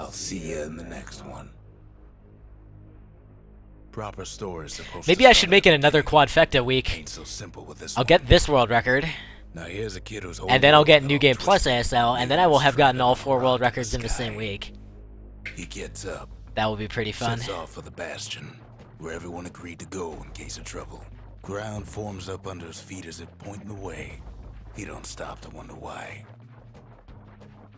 I'll see you in the next one. Proper store is supposed Maybe to I should make it another quadfecta week. Ain't so simple with this I'll one. get this world record, Now here's a kid who's and then I'll get New Game Plus ASL, and then I will have gotten all 4 world records in the same week. He gets up. That will be pretty fun. Sets off for the Bastion, where everyone agreed to go in case of trouble. Ground forms up under his feet as it pointing the way. He don't stop to wonder why.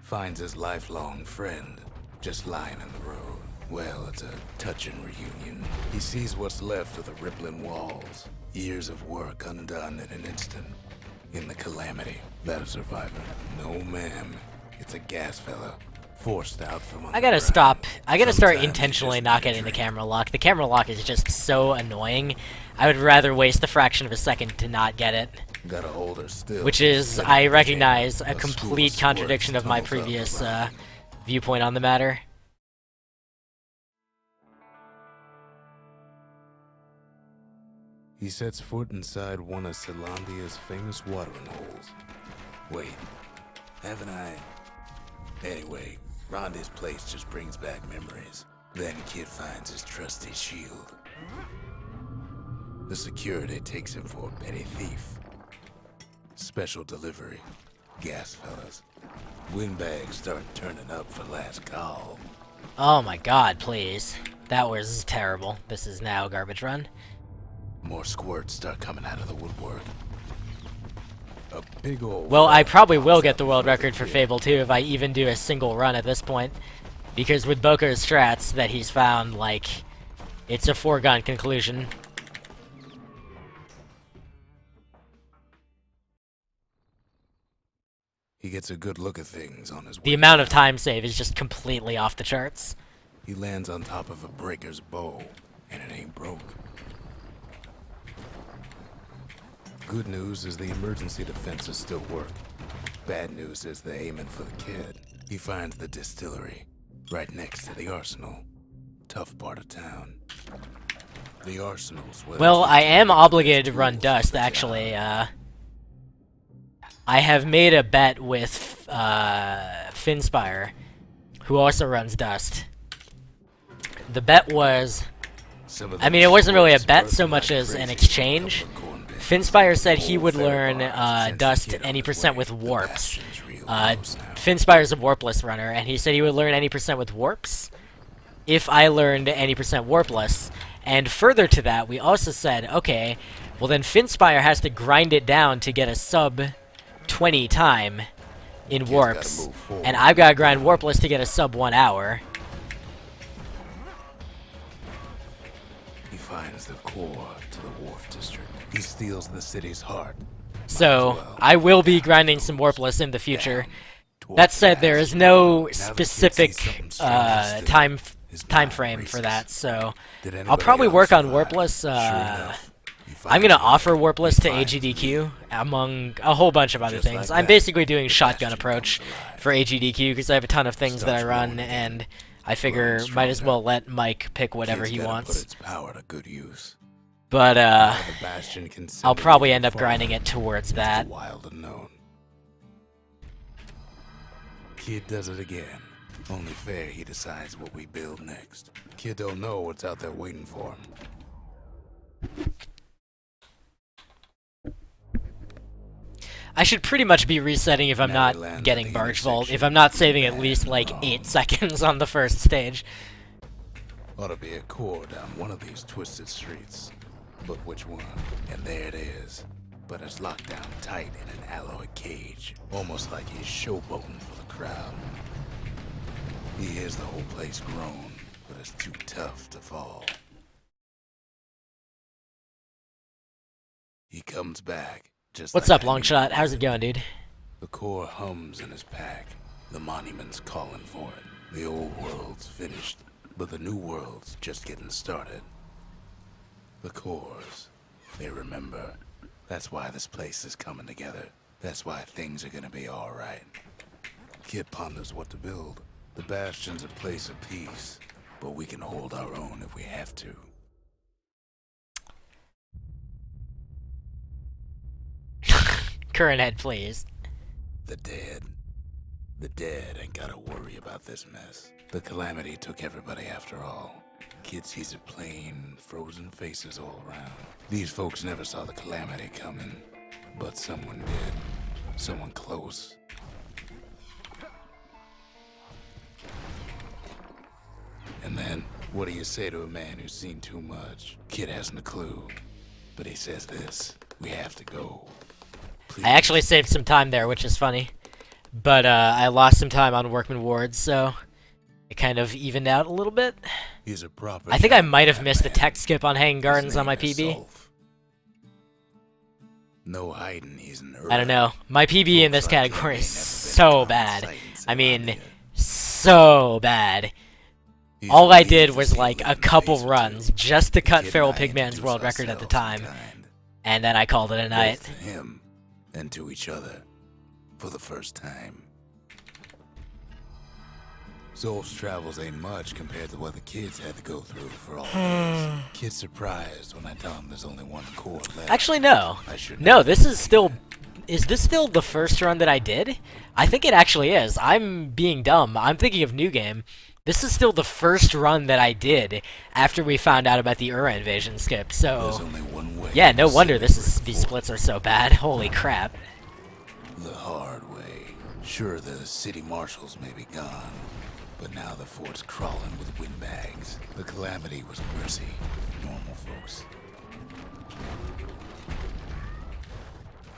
Finds his lifelong friend just lying in the road. Well, it's a touching reunion. He sees what's left of the rippling walls. Years of work undone in an instant. In the calamity, that a survivor? No, ma'am. It's a gas fella. Forced out from I gotta stop. I gotta start intentionally not getting the camera lock. The camera lock is just so annoying. I would rather waste a fraction of a second to not get it. Gotta hold her still. Which is, I recognize, a complete contradiction of my previous viewpoint on the matter. He sets foot inside one of Celandia's famous watering holes. Wait, haven't I? Anyway, Rhonda's place just brings back memories. Then Kid finds his trusty shield. The security takes him for a petty thief. Special delivery. Gas fellas. Windbags start turning up for last call. Oh my god, please. That was terrible. This is now Garbage Run. More squirts start coming out of the woodwork. A big old... Well, I probably will get the world record for Fable 2 if I even do a single run at this point. Because with Boko's strats that he's found, like, it's a foregone conclusion. He gets a good look at things on his way. The amount of time save is just completely off the charts. He lands on top of a breaker's bow, and it ain't broke. Good news is the emergency defenses still work. Bad news is they're aiming for the kid. He finds the distillery, right next to the arsenal. Tough part of town. The arsenal's where... Well, I am obligated to run Dust, actually. I have made a bet with Finspire, who also runs Dust. The bet was... I mean, it wasn't really a bet so much as an exchange. Finspire said he would learn Dust any percent with warps. Finspire's a warpless runner, and he said he would learn any percent with warps if I learned any percent warpless. And further to that, we also said, okay, well then Finspire has to grind it down to get a sub 20 time in warps, and I've got to grind warpless to get a sub 1 hour. He finds the core to the Wharf District. He steals the city's heart. So, I will be grinding some warpless in the future. That said, there is no specific time frame for that, so I'll probably work on warpless. I'm gonna offer warpless to AGDQ among a whole bunch of other things. I'm basically doing shotgun approach for AGDQ because I have a ton of things that I run, and I figure might as well let Mike pick whatever he wants. But I'll probably end up grinding it towards that. Kid does it again. Only fair he decides what we build next. Kid don't know what's out there waiting for him. I should pretty much be resetting if I'm not getting Barge Vault, if I'm not saving at least like 8 seconds on the first stage. Ought to be a core down one of these twisted streets. But which one? And there it is. But it's locked down tight in an alloy cage. Almost like he's showboating for the crowd. He hears the whole place groan, but it's too tough to fall. He comes back. What's up, Longshot? How's it going, dude? The core hums in his pack. The monument's calling for it. The old world's finished, but the new world's just getting started. The cores, they remember. That's why this place is coming together. That's why things are gonna be alright. Kid ponders what to build. The Bastion's a place of peace, but we can hold our own if we have to. Current head, please. The dead. The dead ain't gotta worry about this mess. The calamity took everybody after all. Kid sees it plain, frozen faces all around. These folks never saw the calamity coming, but someone did. Someone close. And then, what do you say to a man who's seen too much? Kid hasn't a clue, but he says this: we have to go. Please. I actually saved some time there, which is funny. But I lost some time on Workman Wards, so it kind of evened out a little bit. He's a proper I think I might have missed the text skip on Hanging Gardens on my PB. No hiding, he's an I don't know. My PB in this category is so bad. I mean, so bad. All I did was like a couple runs just to cut Feral Pigman's world record at the time, and then I called it a night. Both to him and to each other for the first time. Zolf's travels ain't much compared to what the kids had to go through for all this. Kid's surprised when I tell him there's only one core left. Actually, no. No, this is still... Is this still the first run that I did? I think it actually is. I'm being dumb. I'm thinking of New Game. This is still the first run that I did after we found out about the Ura invasion skip, so... There's only one way. Yeah, no wonder these splits are so bad. Holy crap. The hard way. Sure, the city marshals may be gone, but now the fort's crawling with windbags. The calamity was mercy, normal folks.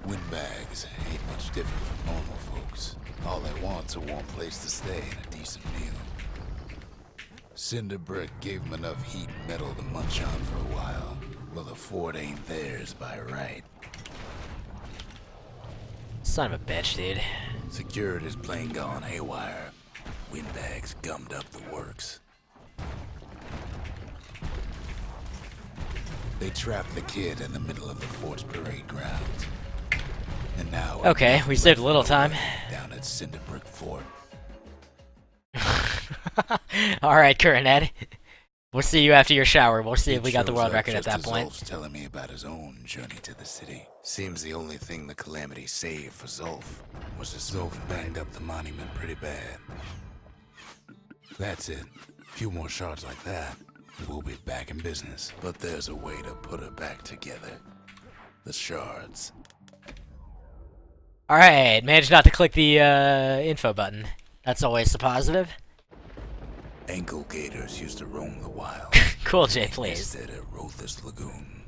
Windbags ain't much different from normal folks. All they want's a warm place to stay and a decent meal. Cinderbrick gave them enough heat and metal to munch on for a while. Well, the fort ain't theirs by right. Son of a bitch, dude. Security's plain gone haywire. Windbags gummed up the works. They trapped the kid in the middle of the fort's parade grounds. And now... Okay, we saved a little time. Down at Cinderbrick Fort. Alright, Coronet. We'll see you after your shower. We'll see if we got the world record at that point. Zolf's telling me about his own journey to the city. Seems the only thing the calamity saved for Zolf was that Zolf banged up the monument pretty bad. That's it. A few more shards like that, and we'll be back in business. But there's a way to put her back together. The shards. Alright, managed not to click the info button. That's always a positive. Ankle gators used to roam the wild. Cool, Jay, please. Instead at Rothus Lagoon.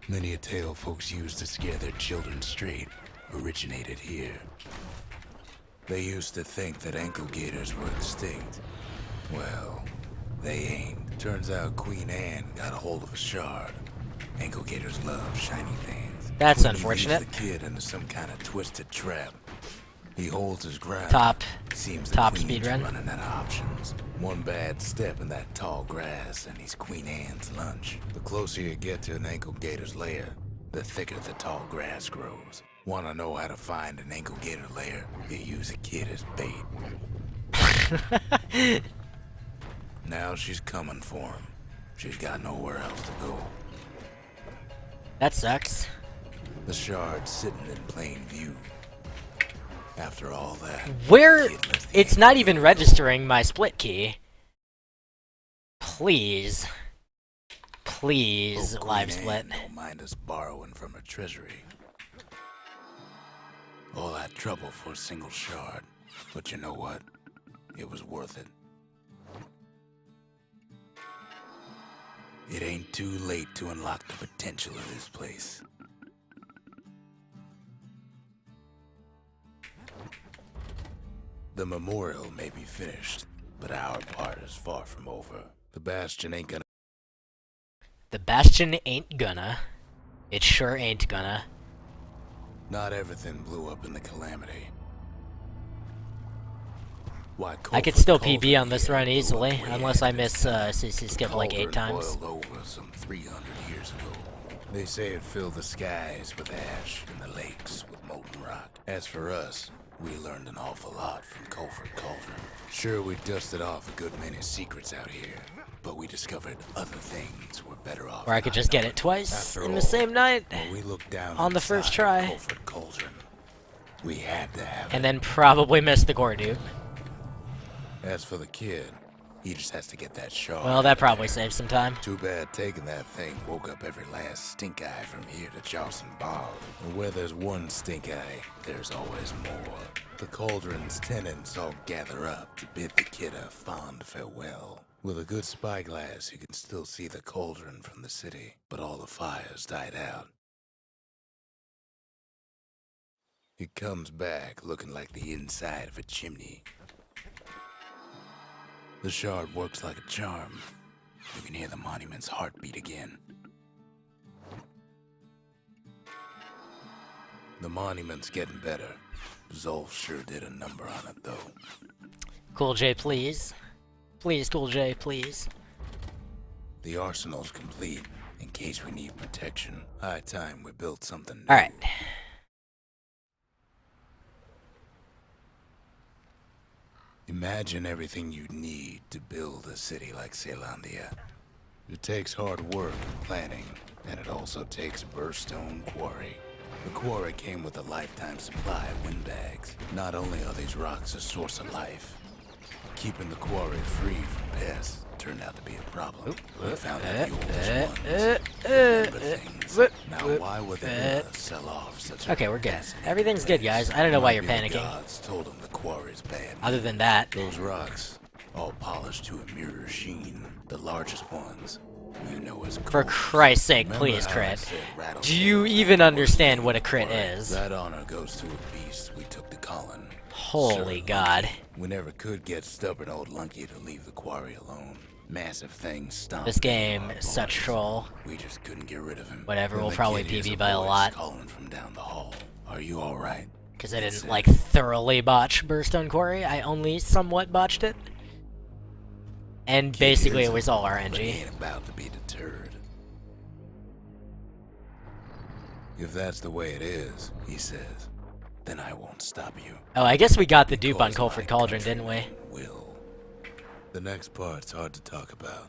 Many a tale folks used to scare their children straight originated here. They used to think that ankle gators were extinct. Well, they ain't. Turns out Queen Anne got a hold of a shard. Ankle gators love shiny things. That's Queen unfortunate. leads the kid into some kind of twisted trap. He holds his ground. Seems the top Queen's speedrun. running out of options. One bad step in that tall grass and he's Queen Anne's lunch. The closer you get to an ankle gator's lair, the thicker the tall grass grows. Wanna know how to find an ankle gator lair? You use a kid as bait. Now she's coming for him. She's got nowhere else to go. That sucks. The shard's sitting in plain view. After all that, Where... It's not even registering my split key. Please. Please, live split. Don't mind us borrowing from her treasury. All that trouble for a single shard. But you know what? It was worth it. It ain't too late to unlock the potential of this place. The memorial may be finished, but our part is far from over. The Bastion ain't gonna... The Bastion ain't gonna. It sure ain't gonna. Not everything blew up in the calamity. Why, I could still PB on this run easily, unless I miss CC skip like 8 times. Boiled over some 300 years ago. They say it filled the skies with ash and the lakes with molten rock. As for us, we learned an awful lot from Culford Cauldron. Sure, we dusted off a good many secrets out here, but we discovered other things we're better off. Or I could just get it twice in the same night when we look down on the first try. Culford Cauldron, We had to have it. And then probably missed the core dude. As for the kid, he just has to get that shard. Well, that probably saves some time. Too bad taking that thing woke up every last stink eye from here to Charleston Bog. And where there's one stink eye, there's always more. The cauldron's tenants all gather up to bid the kid a fond farewell. With a good spyglass, you can still see the cauldron from the city, but all the fires died out. It comes back looking like the inside of a chimney. The shard works like a charm. You can hear the monument's heartbeat again. The monument's getting better. Zolf sure did a number on it, though. Cool J, please. Please, Cool J, please. The arsenal's complete, in case we need protection. High time we built something new. Alright. Imagine everything you'd need to build a city like Caelondia. It takes hard work and planning, and it also takes a burstone quarry. The quarry came with a lifetime supply of windbags. Not only are these rocks a source of life, keeping the quarry free from pests turned out to be a problem. We found out the oldest ones. Remember things. Now why would they sell off such a Okay, we're good. Everything's good, guys. I don't know why you're Maybe the panicking. gods told them the quarry's bad. Other than that. Those rocks, all polished to a mirror sheen, the largest ones, you know as For gold. Christ's sake, Remember please how I crit. said rattlesnake Do you was even the understand worst what a thing crit in the is? That honor goes to a beast we took to Colin. Holy Sir God. Lunky. We never could get stubborn old Lunky to leave the quarry alone. Massive things stomped. This game our is such borders. troll. We just couldn't get rid of him. Whatever, Then we'll the probably kid hears PB by a voice lot. calling from down the hall. Are you all right? Because I That's didn't, it. like, thoroughly botch Burstone Quarry. I only somewhat botched it. And Kid basically hears it was all but he RNG. ain't about to be deterred. If that's the way it is, he says, then I won't stop you. Oh, I guess we got the dupe on Because Colford my Cauldron, didn't we? countrymen will. The next part's hard to talk about,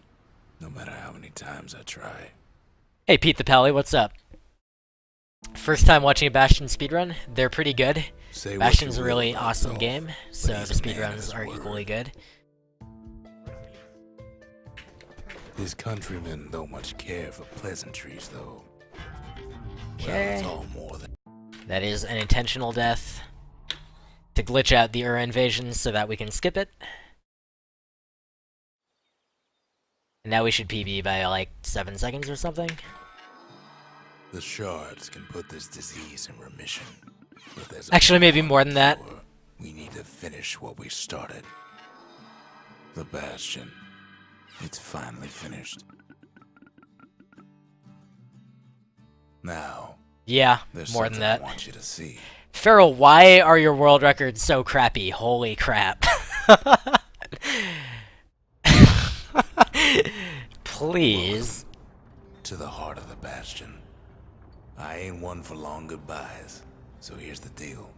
no matter how many times I try. Hey, Pete the Pally, what's up? First time watching a Bastion speedrun. They're pretty good. Say what Bastion's you a will really about awesome Dolph, game, but so he's the a man of his speedruns are word. equally good. His countrymen don't much care for pleasantries, though. Well, Okay. it's all more than That is an intentional death. To glitch out the invasion so that we can skip it. And now we should PB by like 7 seconds or something. the shards can put this disease in remission. But there's Actually, maybe one more than that. cure. We need to finish what we started. The Bastion. It's finally finished. Now, Yeah, there's more something than that. I want you to see. Feral, why are your world records so crappy? Holy crap. Please. To the heart of the Bastion. I ain't one for long goodbyes, so here's the deal.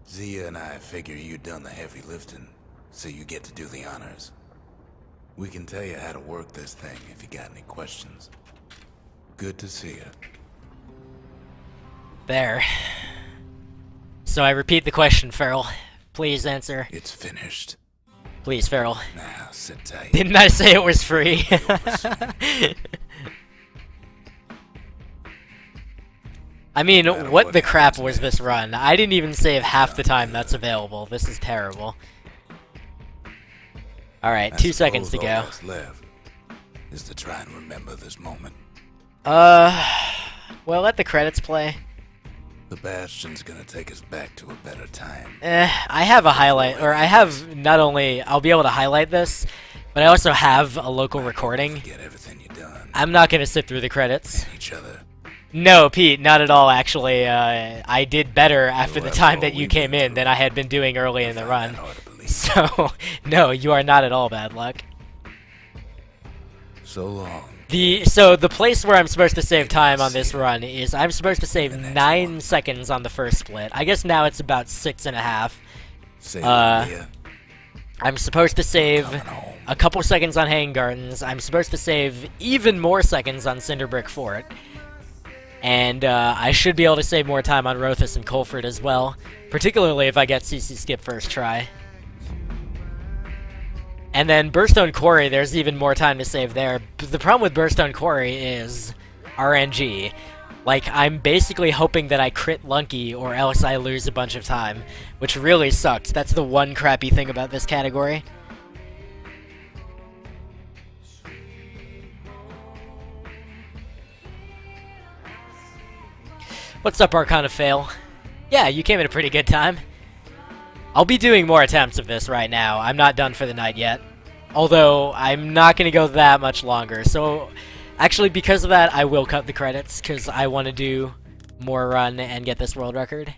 Zia and I figure you done the heavy lifting, so you get to do the honors. We can tell you how to work this thing if you got any questions. Good to see you. There. So I repeat the question, Feral. Please answer. It's finished. Please, Feral. Now, sit tight. Didn't I say it was free? I mean, No matter what what the crap happens was this run? I didn't even save half the time that's available. This is terrible. Alright, I 2 seconds to suppose all go. that's left is to try and remember this moment. Well, let the credits play. The Bastion's gonna take us back to a better time. I have a highlight, or I have not only, I'll be able to highlight this, but I also have a local recording. Forget everything you done. I'm not gonna sit through the credits. And each other. No, Pete, not at all, actually. I did better after the after time all that you we've came been in through, than I had been doing early in the Find run. that hard to believe. So, no, you are not at all bad luck. So long. So the place where I'm supposed to save time on this run is I'm supposed to save 9 seconds on the first split. I guess now it's about 6.5. Say I'm supposed to save coming home. a couple seconds on Hanging Gardens. I'm supposed to save even more seconds on Cinderbrick Fort. And I should be able to save more time on Rothus and Colford as well, particularly if I get CC skip first try. And then Burstone Quarry, there's even more time to save there. But the problem with Burstone Quarry is RNG. Like, I'm basically hoping that I crit Lunky or else I lose a bunch of time, which really sucks. That's the one crappy thing about this category. What's up, Arcana Fail? Yeah, you came at a pretty good time. I'll be doing more attempts of this right now. I'm not done for the night yet. Although, I'm not going to go that much longer. So, actually, because of that, I will cut the credits, because I want to do more run and get this world record.